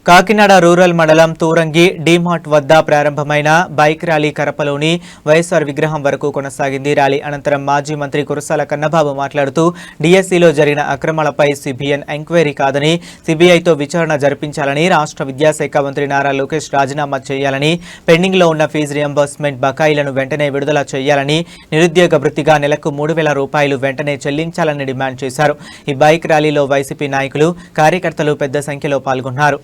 Kakinada rural మండలం తూరంగి డీమార్ట్ వద్ద ప్రారంభమైన బైక్ ర్యాలీ కరపలోని వైఎస్ఆర్ విగ్రహం వరకు కొనసాగింది. ర్యాలీ అనంతరం మాజీ మంత్రి కురసాల కన్నబాబు మాట్లాడుతూ డీఎస్సీలో జరిగిన అక్రమాలపై సిబిఎన్ ఎంక్వైరీ కాదని సిబిఐతో విచారణ జరిపించాలని, రాష్ట్ర విద్యాశాఖ మంత్రి నారా లోకేష్ రాజీనామా చేయాలని, పెండింగ్లో ఉన్న ఫీజు రియంబర్స్మెంట్ బకాయిలను వెంటనే విడుదల చేయాలని, నిరుద్యోగ వృత్తిగా నెలకు 3,000 రూపాయలు వెంటనే చెల్లించాలని డిమాండ్ చేశారు. ఈ బైక్ ర్యాలీలో వైసీపీ నాయకులు, కార్యకర్తలు పెద్ద సంఖ్యలో పాల్గొన్నారు.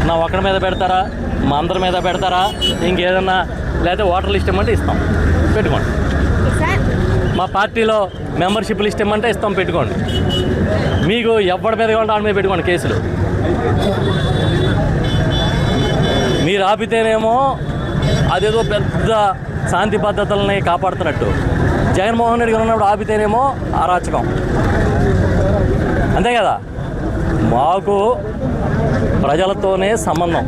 నా ఒక్కడి మీద పెడతారా, మా అందరి మీద పెడతారా, ఇంకేదన్నా లేదా ఓటర్ లిస్ట్ ఇమ్మంటే ఇస్తాం, పెట్టుకోండి. మా పార్టీలో మెంబర్షిప్ లిస్ట్ ఇమ్మంటే ఇస్తాం, పెట్టుకోండి. మీకు ఎవరి మీద కావాలంటే వాడి మీద పెట్టుకోండి కేసులు. మీరు ఆపితేనేమో అదేదో పెద్ద శాంతి పద్ధతులని కాపాడుతున్నట్టు, జగన్మోహన్ రెడ్డి గారు ఉన్నప్పుడు ఆపితేనేమో అరాచకం. అంతే కదా, మాకు ప్రజలతోనే సంబంధం,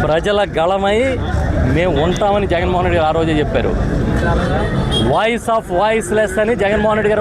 ప్రజల గళమై మేము ఉంటామని జగన్మోహన్ రెడ్డి గారు ఆ రోజే చెప్పారు. వాయిస్ ఆఫ్ వాయిస్లెస్ అని జగన్మోహన్ రెడ్డి గారు.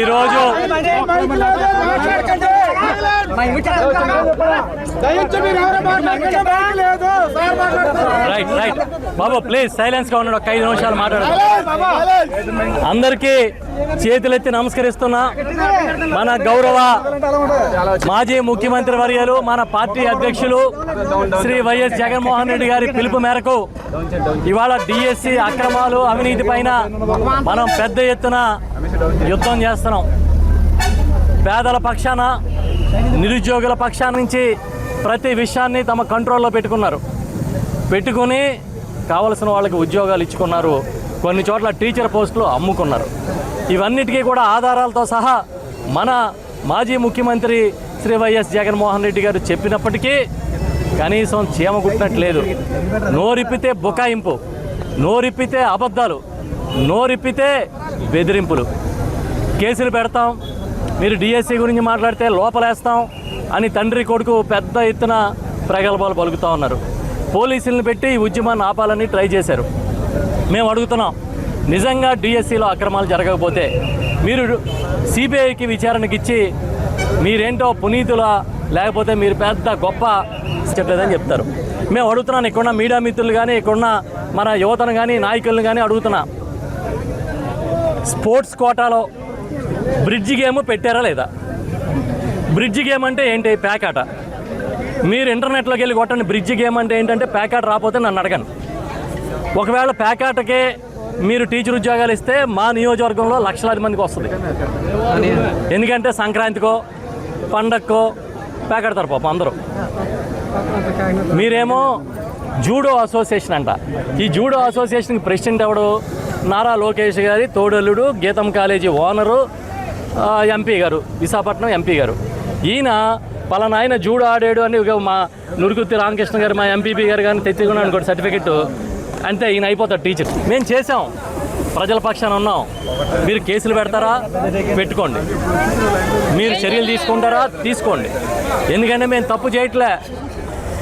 ఈరోజు రైట్ రైట్ బాబు ప్లీజ్ సైలెన్స్గా ఉన్నాడు. ఒక 5 నిమిషాలు మాట్లాడదాం. అందరికీ చేతులెత్తి నమస్కరిస్తున్నా. మన గౌరవ మాజీ ముఖ్యమంత్రి వర్యులు, మన పార్టీ అధ్యక్షులు శ్రీ వైఎస్ జగన్మోహన్ రెడ్డి గారి పిలుపు మేరకు ఇవాళ డిఎస్సి అక్రమాలు, అవినీతి పైన మనం పెద్ద ఎత్తున యుద్ధం చేస్తున్నాం. పేదల పక్షాన, నిరుద్యోగుల పక్షాన నుంచి ప్రతి విషయాన్ని తమ కంట్రోల్లో పెట్టుకుని కావలసిన వాళ్ళకి ఉద్యోగాలు ఇచ్చుకున్నారు. కొన్ని చోట్ల టీచర్ పోస్టులు అమ్ముకున్నారు. ఇవన్నిటికీ కూడా ఆధారాలతో సహా మన మాజీ ముఖ్యమంత్రి శ్రీ వైఎస్ జగన్మోహన్ రెడ్డి గారు చెప్పినప్పటికీ కనీసం చీమ కుట్టినట్లేదు. నోరిప్పితే బుకాయింపు, నోరిప్పితే అబద్ధాలు, నోరిప్పితే బెదిరింపులు. కేసులు పెడతాం, మీరు డిఎస్సి గురించి మాట్లాడితే లోపలేస్తాం అని తండ్రి కొడుకు పెద్ద ఎత్తున ప్రగల్భాలు పలుకుతూ ఉన్నారు. పోలీసులను పెట్టి ఈ ఉద్యమాన్ని ఆపాలని ట్రై చేశారు. మేము అడుగుతున్నాం, నిజంగా డిఎస్సిలో అక్రమాలు జరగకపోతే మీరు సిబిఐకి విచారణకి ఇచ్చి మీరేంటో పునీతులా, లేకపోతే మీరు పెద్ద గొప్ప చెప్పలేదని చెప్తారు. మేము అడుగుతున్నాను, ఇక్కడున్న మీడియా మిత్రులు కానీ, ఇక్కడున్న మన యువతను కానీ, నాయకులను కానీ అడుగుతున్నా, స్పోర్ట్స్ కోటాలో బ్రిడ్జ్ గేమ్ పెట్టారా లేదా? బ్రిడ్జ్ గేమ్ అంటే ఏంటి? ప్యాకాట. మీరు ఇంటర్నెట్లోకి వెళ్ళి కొట్టండి. బ్రిడ్జ్ గేమ్ అంటే ఏంటంటే ప్యాకాట రాకపోతే నన్ను అడగండి. ఒకవేళ ప్యాకాటకే మీరు టీచర్ ఉద్యోగాలు ఇస్తే మా నియోజకవర్గంలో లక్షలాది మందికి వస్తుంది. ఎందుకంటే సంక్రాంతికో పండక్కో ప్యాకెడతారు పాపం అందరూ. మీరేమో జూడో అసోసియేషన్ అంట. ఈ జూడో అసోసియేషన్కి ప్రెసిడెంట్ ఎవడు? నారా లోకేష్ గారి తోడల్లుడు, గీతం కాలేజీ ఓనరు, ఎంపీ గారు, విశాఖపట్నం ఎంపీ గారు. ఈయన పలానా ఆయన జూడో ఆడాడు అని మా నురుకుత్తి రామకృష్ణ గారు, మా ఎంపీపీ గారు కానీ తెచ్చుకున్నాను అనుకోండి సర్టిఫికెట్, అంతే ఈయన అయిపోతాడు టీచర్. మేము చేసాం, ప్రజల పక్షాన ఉన్నాం. మీరు కేసులు పెడతారా? పెట్టుకోండి. మీరు చర్యలు తీసుకుంటారా? తీసుకోండి. ఎందుకంటే మేము తప్పు చేయట్లే.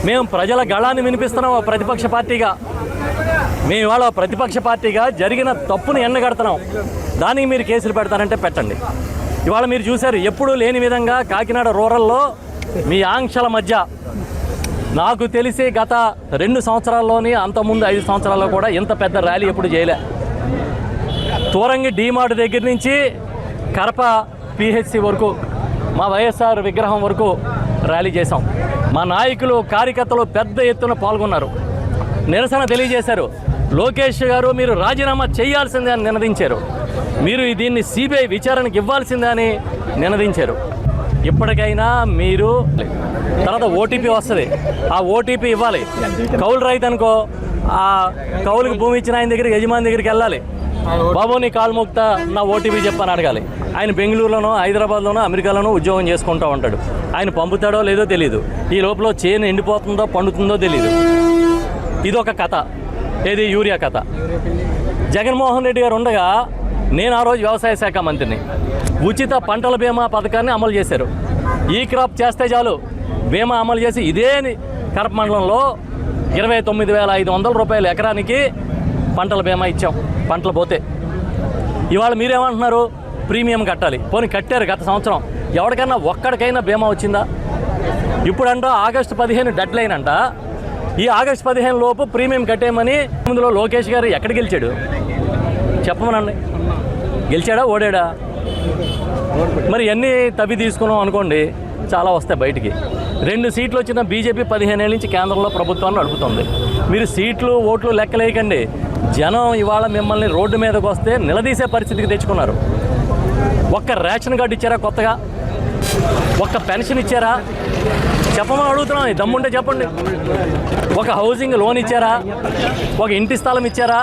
మేము ప్రజల గళాన్ని వినిపిస్తున్నాం ప్రతిపక్ష పార్టీగా. మేము ఇవాళ ప్రతిపక్ష పార్టీగా జరిగిన తప్పును ఎండగడుతున్నాం. దానికి మీరు కేసులు పెడతారంటే పెట్టండి. ఇవాళ మీరు చూశారు, ఎప్పుడూ లేని విధంగా కాకినాడ రూరల్లో మీ ఆంక్షల మధ్య నాకు తెలిసి గత 2 సంవత్సరాల్లోని, అంతకుముందు 5 సంవత్సరాల్లో కూడా ఇంత పెద్ద ర్యాలీ ఎప్పుడు చేయలే. తూరంగి డీమార్ట్ దగ్గర నుంచి కరప పిహెచ్సి వరకు, మా వైఎస్ఆర్ విగ్రహం వరకు ర్యాలీ చేశాం. మా నాయకులు, కార్యకర్తలు పెద్ద ఎత్తున పాల్గొన్నారు, నిరసన తెలియజేశారు. లోకేష్ గారు మీరు రాజీనామా చేయాల్సిందే అని నినదించారు. మీరు దీన్ని సిబిఐ విచారణకు ఇవ్వాల్సిందే అని నినదించారు. ఇప్పటికైనా మీరు తర్వాత ఓటీపీ వస్తుంది, ఆ ఓటీపీ ఇవ్వాలి. కౌలు రైతు అనుకో, ఆ కౌలుకి భూమి ఇచ్చిన ఆయన దగ్గరికి, యజమాని దగ్గరికి వెళ్ళాలి. బాబు నీ కాలు మోక్తా, నా ఓటీపీ చెప్పని అడగాలి. ఆయన బెంగళూరులోనో, హైదరాబాద్లోనో, అమెరికాలోనో ఉద్యోగం చేసుకుంటూ ఉంటాడు. ఆయన పంపుతాడో లేదో తెలియదు. ఈ లోపల చేను ఎండిపోతుందో పండుతుందో తెలియదు. ఇదొక కథ. ఏది? యూరియా కథ. జగన్మోహన్ రెడ్డి గారు ఉండగా నేను ఆ రోజు వ్యవసాయ శాఖ మంత్రిని. ఉచిత పంటల బీమా పథకాన్ని అమలు చేశారు. ఈ క్రాప్ చేస్తే చాలు బీమా అమలు చేసి ఇదే కరప మండలంలో 29,500 రూపాయలు ఎకరానికి పంటల బీమా ఇచ్చాం. పంటలు పోతే ఇవాళ మీరేమంటున్నారు? ప్రీమియం కట్టాలి. పోనీ కట్టారు గత సంవత్సరం. ఎవరికైనా ఒక్కడికైనా బీమా వచ్చిందా? ఇప్పుడంట ఆగస్టు 15 డెడ్ లైన్ అంట. ఈ ఆగస్టు 15 లోపు ప్రీమియం కట్టేయమని ముందులో లోకేష్ గారు ఎక్కడ గెలిచాడు చెప్పమనండి. గెలిచాడా? ఓడాడా? మరి ఎన్ని తవ్వి తీసుకున్నాం అనుకోండి, చాలా వస్తాయి బయటికి. 2 సీట్లు వచ్చిన బీజేపీ 15 ఏళ్ళ నుంచి కేంద్రంలో ప్రభుత్వాన్ని నడుపుతుంది. మీరు సీట్లు, ఓట్లు లెక్కలేయకండి. జనం ఇవాళ మిమ్మల్ని రోడ్డు మీదకి వస్తే నిలదీసే పరిస్థితికి తెచ్చుకున్నారు. ఒక్క రేషన్ కార్డు ఇచ్చారా కొత్తగా? ఒక్క పెన్షన్ ఇచ్చారా? చెప్పమని అడుగుతున్నాం. దమ్ముంటే చెప్పండి. ఒక హౌసింగ్ లోన్ ఇచ్చారా? ఒక ఇంటి స్థలం ఇచ్చారా?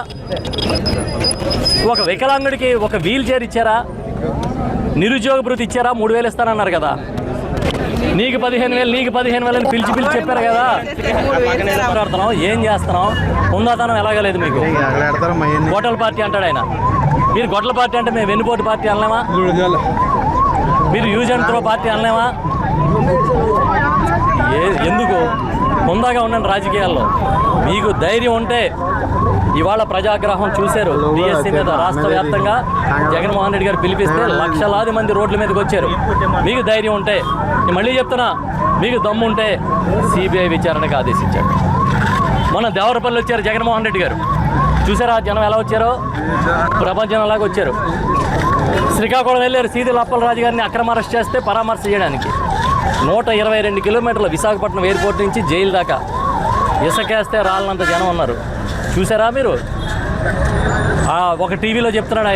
ఒక వికలాంగుడికి ఒక వీల్ చైర్ ఇచ్చారా? నిరుద్యోగ భృతి ఇచ్చారా? 3,000 ఇస్తానన్నారు కదా. నీకు 15,000, నీకు 15,000 అని పిలిచి చెప్పారు కదా. మాట్లాడుతున్నాం, ఏం చేస్తున్నాం? ఉందాతనం ఎలాగలేదు మీకు. గొడ్డల పార్టీ అంటాడు ఆయన. మీరు గొడ్డల పార్టీ అంటే మేము వెన్నుపోటు పార్టీ అనలేమా? మీరు యూజ్ అండ్ త్రో పార్టీ అనలేమా? ఎందుకు హుందాగా ఉండండి రాజకీయాల్లో. మీకు ధైర్యం ఉంటే ఇవాళ ప్రజాగ్రహం చూశారు డిఎస్సీ మీద రాష్ట్ర వ్యాప్తంగా జగన్మోహన్ రెడ్డి గారు పిలిపిస్తే లక్షలాది మంది రోడ్ల మీదకి వచ్చారు. మీకు ధైర్యం ఉంటే, నేను మళ్ళీ చెప్తున్నా, మీకు దమ్ము ఉంటే సిబిఐ విచారణకు ఆదేశించారు. మొన్న దేవరపల్లి వచ్చారు జగన్మోహన్ రెడ్డి గారు, చూసారా జనం ఎలా వచ్చారో, ప్రపంచం అలాగా వచ్చారు. శ్రీకాకుళం వెళ్ళారు సీదిల అప్పలరాజు గారిని అక్రమ అరెస్ట్ చేస్తే పరామర్శ చేయడానికి. 122 కిలోమీటర్ల విశాఖపట్నం ఎయిర్పోర్ట్ నుంచి జైలు దాకా ఇసుకేస్తే రాళ్ళనంత జనం ఉన్నారు. చూసారా మీరు? ఒక టీవీలో చెప్తున్నాడు ఆయన.